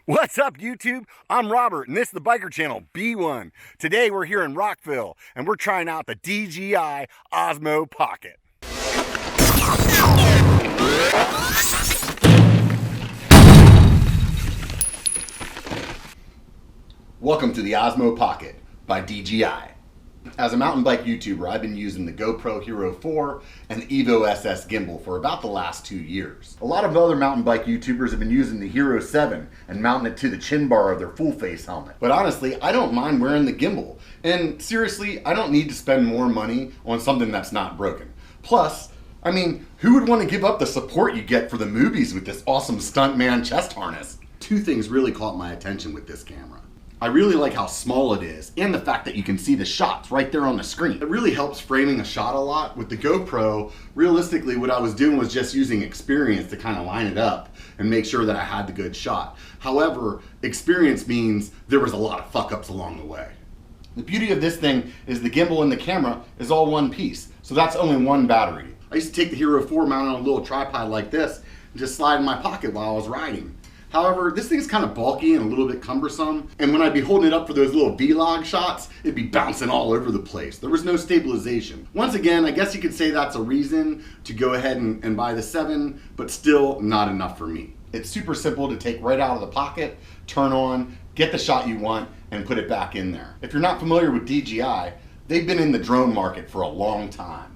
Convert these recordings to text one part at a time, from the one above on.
What's up, YouTube? I'm Robert, and this is the biker channel, B1. Today we're here in Rockville, and we're trying out the DJI Osmo Pocket. Welcome to the Osmo Pocket by DJI. As a mountain bike YouTuber, I've been using the GoPro Hero 4 and the Evo SS gimbal for about the last 2 years. A lot of other mountain bike YouTubers have been using the Hero 7 and mounting it to the chin bar of their full face helmet. But honestly, I don't mind wearing the gimbal. And seriously, I don't need to spend more money on something that's not broken. Plus, I mean, who would want to give up the support you get for the movies with this awesome stuntman chest harness? Two things really caught my attention with this camera. I really like how small it is and the fact that you can see the shots right there on the screen. It really helps framing a shot a lot. With the GoPro, realistically what I was doing was just using experience to kind of line it up and make sure that I had the good shot. However, experience means there was a lot of fuck ups along the way. The beauty of this thing is the gimbal and the camera is all one piece, so that's only one battery. I used to take the Hero 4, mount on a little tripod like this and just slide in my pocket while I was riding. However, this thing's kind of bulky and a little bit cumbersome, and when I'd be holding it up for those little vlog shots, it'd be bouncing all over the place. There was no stabilization. Once again, I guess you could say that's a reason to go ahead and buy the 7, but still not enough for me. It's super simple to take right out of the pocket, turn on, get the shot you want, and put it back in there. If you're not familiar with DJI, they've been in the drone market for a long time.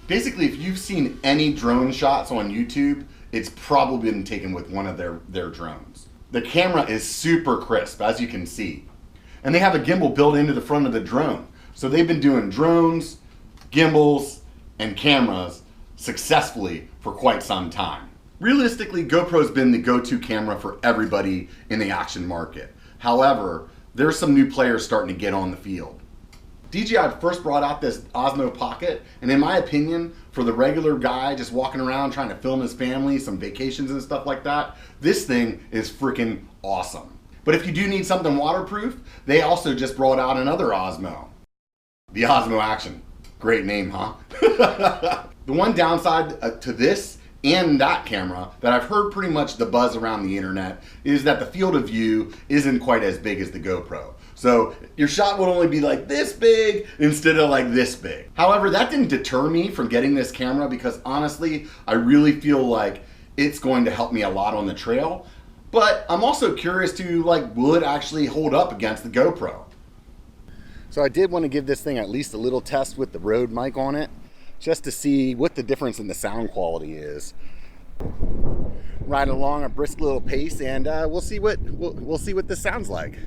Basically, if you've seen any drone shots on YouTube, it's probably been taken with one of their drones. The camera is super crisp, as you can see. And they have a gimbal built into the front of the drone. So they've been doing drones, gimbals, and cameras successfully for quite some time. Realistically, GoPro's been the go-to camera for everybody in the action market. However, there's some new players starting to get on the field. DJI first brought out this Osmo Pocket, and in my opinion, for the regular guy just walking around trying to film his family, some vacations and stuff like that, this thing is freaking awesome. But if you do need something waterproof, they also just brought out another Osmo. The Osmo Action. Great name, huh? The one downside to this and that camera that I've heard pretty much the buzz around the internet is that the field of view isn't quite as big as the GoPro. So your shot would only be like this big instead of like this big. However, that didn't deter me from getting this camera because honestly, I really feel like it's going to help me a lot on the trail. But I'm also curious to will it actually hold up against the GoPro? So I did want to give this thing at least a little test with the Rode mic on it, just to see what the difference in the sound quality is. Riding along a brisk little pace, and we'll see what this sounds like.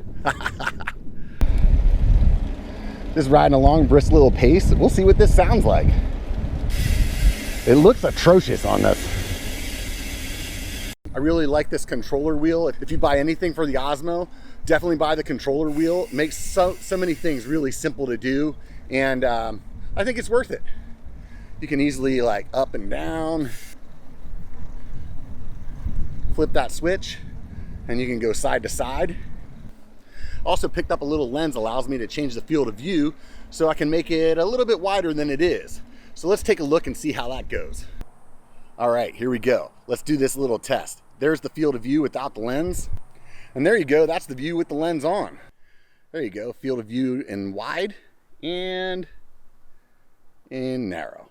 Just riding along brisk little pace. We'll see what this sounds like. It looks atrocious on this. I really like this controller wheel. If you buy anything for the Osmo, definitely buy the controller wheel. It makes so many things really simple to do, and I think it's worth it. You can easily up and down, flip that switch, and you can go side to side. Also picked up a little lens, allows me to change the field of view so I can make it a little bit wider than it is. So let's take a look and see how that goes. All right, here we go. Let's do this little test. There's the field of view without the lens. And there you go, that's the view with the lens on. There you go, field of view in wide and in narrow.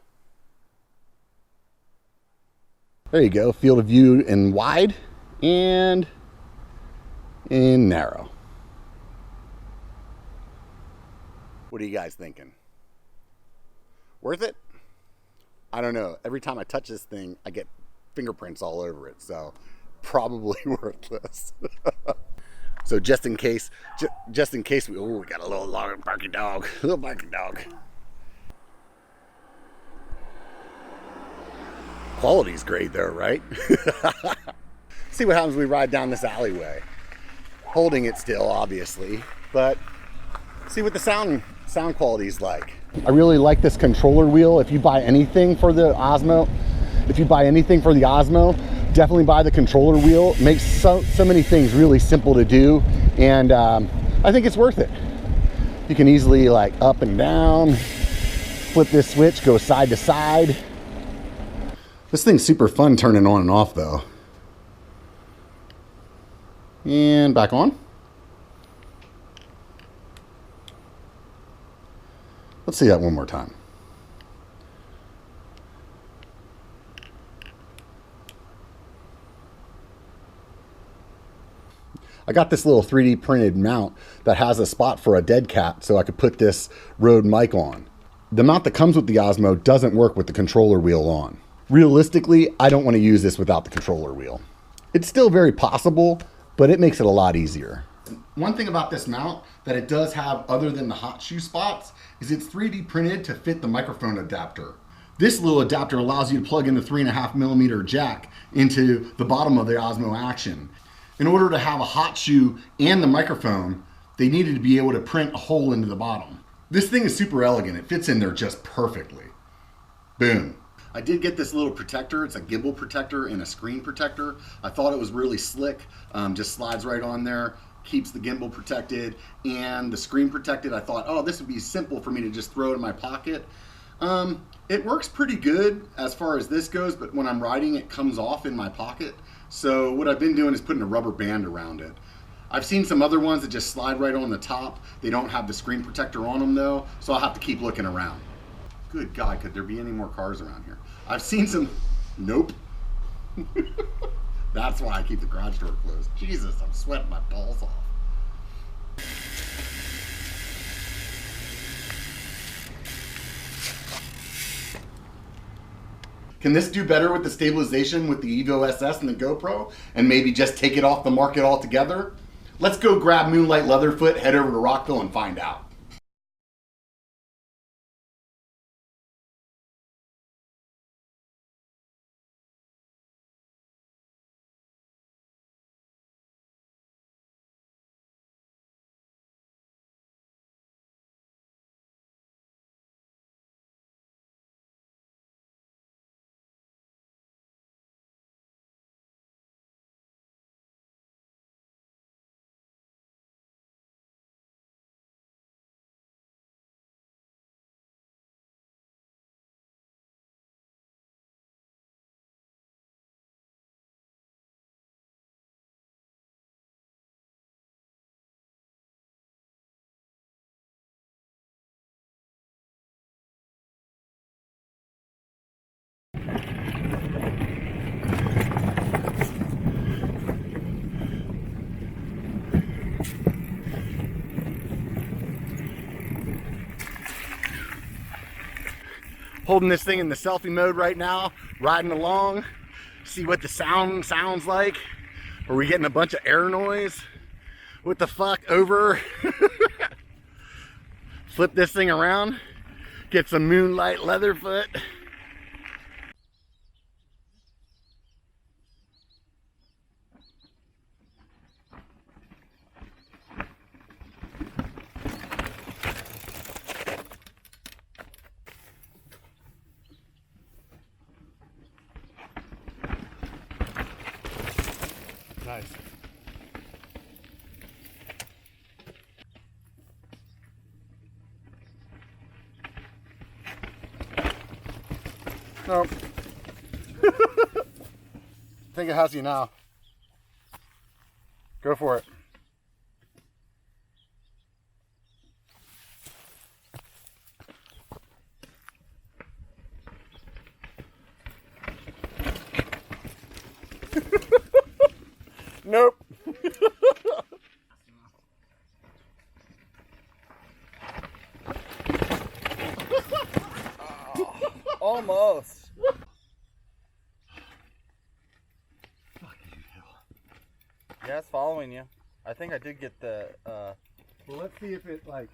There you go, field of view in wide and in narrow. What are you guys thinking? Worth it? I don't know. Every time I touch this thing, I get fingerprints all over it, so probably worthless. So just in case we got a little barky dog, Quality's great though, right? See what happens when we ride down this alleyway. Holding it still, obviously, but see what the sound quality's like. I really like this controller wheel. If you buy anything for the Osmo, definitely buy the controller wheel. It makes so many things really simple to do, and I think it's worth it. You can easily up and down, flip this switch, go side to side. This thing's super fun turning on and off though. And back on. Let's see that one more time. I got this little 3D printed mount that has a spot for a dead cat so I could put this Rode mic on. The mount that comes with the Osmo doesn't work with the controller wheel on. Realistically, I don't want to use this without the controller wheel. It's still very possible, but it makes it a lot easier. One thing about this mount that it does have other than the hot shoe spots is it's 3D printed to fit the microphone adapter. This little adapter allows you to plug in the 3.5mm jack into the bottom of the Osmo Action. In order to have a hot shoe and the microphone, they needed to be able to print a hole into the bottom. This thing is super elegant. It fits in there just perfectly. Boom. I did get this little protector. It's a gimbal protector and a screen protector. I thought it was really slick. Just slides right on there, keeps the gimbal protected and the screen protected. I thought, oh, this would be simple for me to just throw it in my pocket. It works pretty good as far as this goes, but when I'm riding, it comes off in my pocket. So what I've been doing is putting a rubber band around it. I've seen some other ones that just slide right on the top. They don't have the screen protector on them though, so I'll have to keep looking around. Good God, could there be any more cars around here? I've seen some, nope. That's why I keep the garage door closed. Jesus, I'm sweating my balls off. Can this do better with the stabilization with the Evo SS and the GoPro and maybe just take it off the market altogether? Let's go grab Moonlight Leatherfoot, head over to Rockville and find out. Holding this thing in the selfie mode right now, riding along, see what the sound sounds like. Are we getting a bunch of air noise? What the fuck, over? Flip this thing around, get some Moonlight Leatherfoot. Nice. Nope. I think it has you now. Go for it. Nope. Almost. Yeah, it's following you. I think I did get the. Well, let's see if it like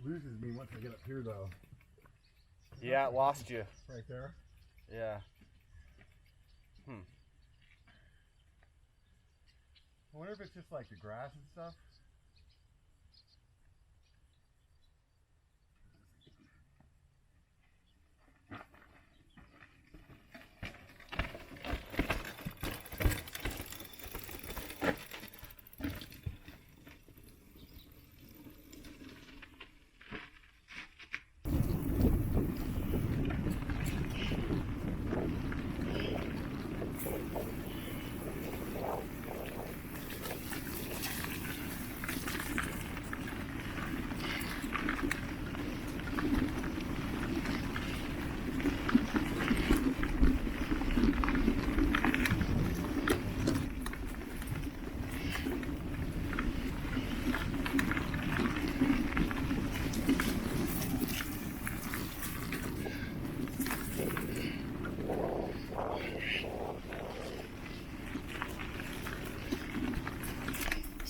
loses me once I get up here, though. Yeah, it lost you. Right there. Yeah. I wonder if it's just like the grass and stuff.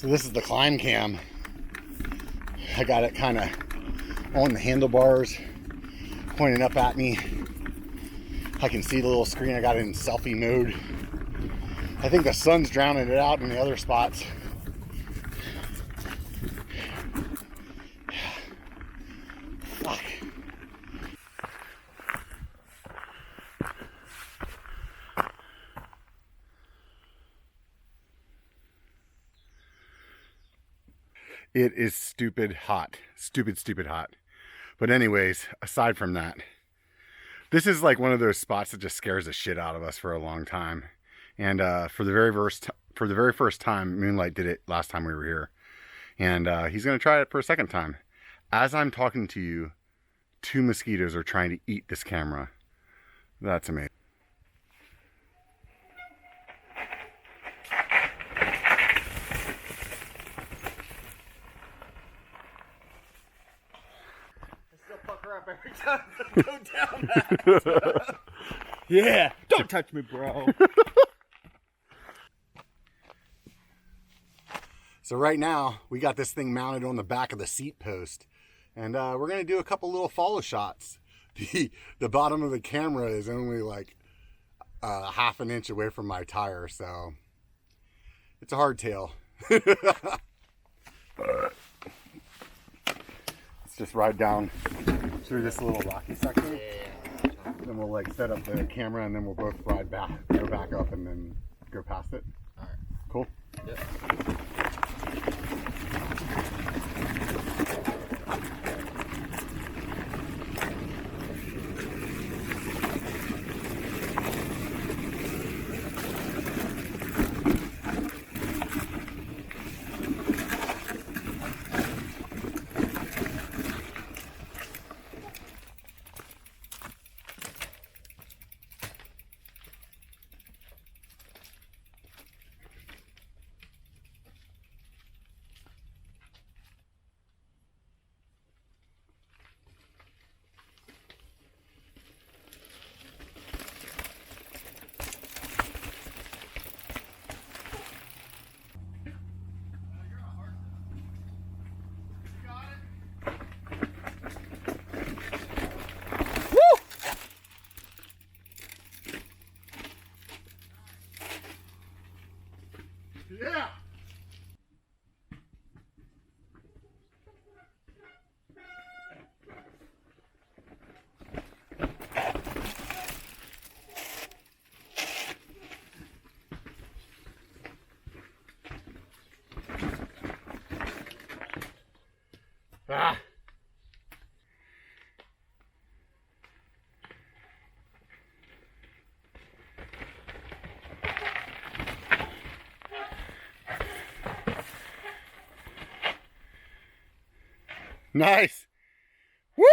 So this is the climb cam. I got it kind of on the handlebars, pointing up at me. I can see the little screen. I got it in selfie mode. I think the sun's drowning it out in the other spots. Fuck. It is stupid hot. Stupid hot. But anyways, aside from that, this is like one of those spots that just scares the shit out of us for a long time. And for the very first time, Moonlight did it last time we were here. And he's going to try it for a second time. As I'm talking to you, 2 mosquitoes are trying to eat this camera. That's amazing. Every time I go down that. Yeah, don't touch me, bro. So right now, we got this thing mounted on the back of the seat post. And we're going to do a couple little follow shots. The bottom of the camera is only like half an inch away from my tire, so it's a hardtail. Let's just ride down through this little rocky section. Then we'll like set up the camera and then we'll both ride back, go back up and then go past it. All right. Cool? Yep. Yeah! Ah! Nice. Woo!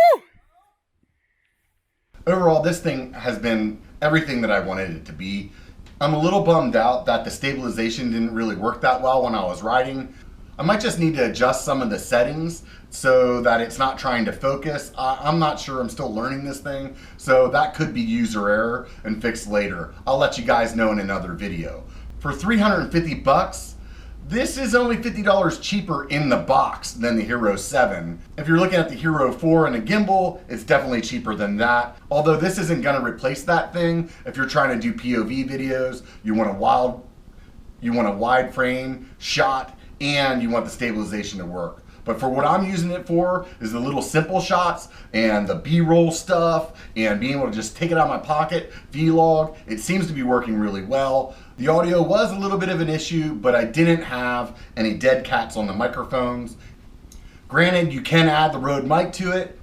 Overall, this thing has been everything that I wanted it to be. I'm a little bummed out that the stabilization didn't really work that well when I was riding. I might just need to adjust some of the settings so that it's not trying to focus. I'm not sure, I'm still learning this thing. So that could be user error and fixed later. I'll let you guys know in another video. For 350 bucks, this is only $50 cheaper in the box than the Hero 7. If you're looking at the Hero 4 and a gimbal, it's definitely cheaper than that. Although this isn't gonna replace that thing. If you're trying to do POV videos, you want a wide frame shot, and you want the stabilization to work. But for what I'm using it for is the little simple shots and the B-roll stuff and being able to just take it out of my pocket, vlog. It seems to be working really well. The audio was a little bit of an issue, but I didn't have any dead cats on the microphones. Granted, you can add the Rode mic to it.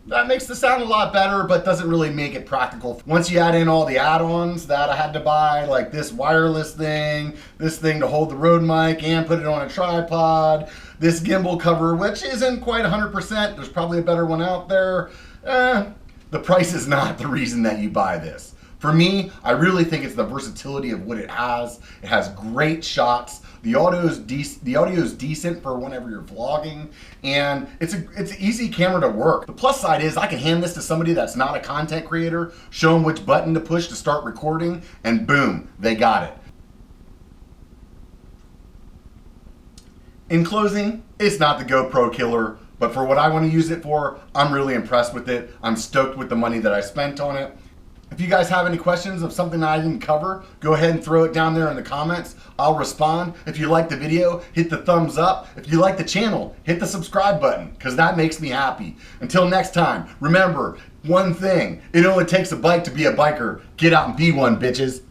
That makes the sound a lot better, but doesn't really make it practical. Once you add in all the add-ons that I had to buy, like this wireless thing, this thing to hold the Rode mic and put it on a tripod, this gimbal cover, which isn't quite 100%, there's probably a better one out there. The price is not the reason that you buy this. For me, I really think it's the versatility of what it has. It has great shots. The audio is decent for whenever you're vlogging, and it's an easy camera to work. The plus side is I can hand this to somebody that's not a content creator, show them which button to push to start recording, and boom, they got it. In closing, it's not the GoPro killer, but for what I want to use it for, I'm really impressed with it. I'm stoked with the money that I spent on it. If you guys have any questions of something that I didn't cover, go ahead and throw it down there in the comments. I'll respond. If you like the video, hit the thumbs up. If you like the channel, hit the subscribe button, because that makes me happy. Until next time, remember one thing, it only takes a bike to be a biker. Get out and be one, bitches.